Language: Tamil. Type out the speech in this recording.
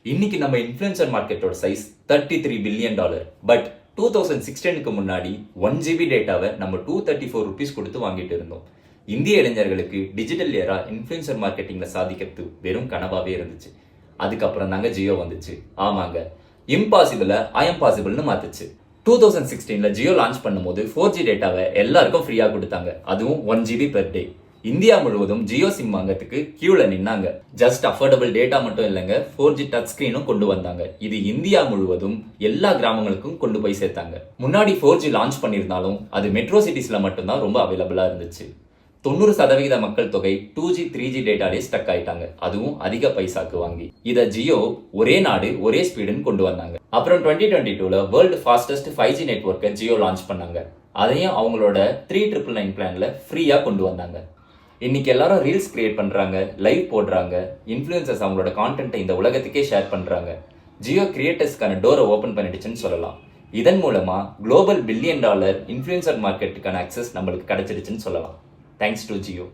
இன்னைக்கு நம்ம இன்ஃப்ளூயன்சர் மார்க்கெட்டோட சைஸ் $33 பில்லியன். பட் 2016க்கு முன்னாடி 1 GB டேட்டாவை நம்ம ₹234 கொடுத்து வாங்கிட்டு இருந்தோம். இந்திய இளைஞர்களுக்கு டிஜிட்டல் ஏரா இன்ஃப்ளூயன்சர் மார்க்கெட்டிங்ல சாதிக்கிறது வெறும் கனவாவே இருந்துச்சு. அதுக்கப்புறம் தாங்க ஜியோ வந்துச்சு. ஆமாங்க, இம்பாசிபிள ஐ எம் பாசிபிள்னு மாத்துச்சு. 2016ல ஜியோ லான்ச் பண்ணும்போது 4G டேட்டாவை எல்லாருக்கும் ஃப்ரீயா கொடுத்தாங்க, அதுவும் 1 GB பெர் டே. இந்தியா முழுவதும் ஜியோ சிம் வாங்கறதுக்கு கியூல நின்னாங்க. ஜஸ்ட் அஃபோர்டபிள் டேட்டா மட்டும் இல்லைங்க, 4G டச் ஸ்கிரீனும் கொண்டு வந்தாங்க. இது இந்தியா முழுவதும் எல்லா கிராமங்களுக்கும் கொண்டு போய் சேர்த்தாங்க. முன்னாடி 4G லான்ச் பண்ணியிருந்தாலும் அது மெட்ரோ சிட்டிஸ்ல மட்டும்தான் ரொம்ப அவைலபிளா இருந்துச்சு. 90% மக்கள் தொகை 2G 3G டேட்டாலே ஸ்டக் ஆயிட்டாங்க, அதுவும் அதிக பைசாக்கு வாங்கி. இத ஜியோ ஒரே நாடு ஒரே ஸ்பீடுன்னு கொண்டு வந்தாங்க. அப்புறம் 2022ல வேர்ல்டு ஃபாஸ்டஸ்ட் 5G நெட்வொர்க்கை ஜியோ லான்ச் பண்ணாங்க. அதையும் அவங்களோட 3999 பிளான்ல ஃப்ரீயா கொண்டு வந்தாங்க. இன்னைக்கு எல்லாரும் ரீல்ஸ் கிரியேட் பண்றாங்க, லைவ் போடுறாங்க, இன்ஃப்ளூயன்சர்ஸ் அவங்களோட கான்டென்ட்டை இந்த உலகத்துக்கே ஷேர் பண்றாங்க. ஜியோ கிரியேட்டர்ஸ்க்கான டோரை ஓபன் பண்ணிடுச்சுன்னு சொல்லலாம். இதன் மூலமா குளோபல் $1 பில்லியன் இன்ஃப்ளூயன்சர் மார்க்கெட்டுக்கான அக்சஸ் நம்மளுக்கு கிடைச்சிடுச்சுன்னு சொல்லலாம். Thanks to Jio.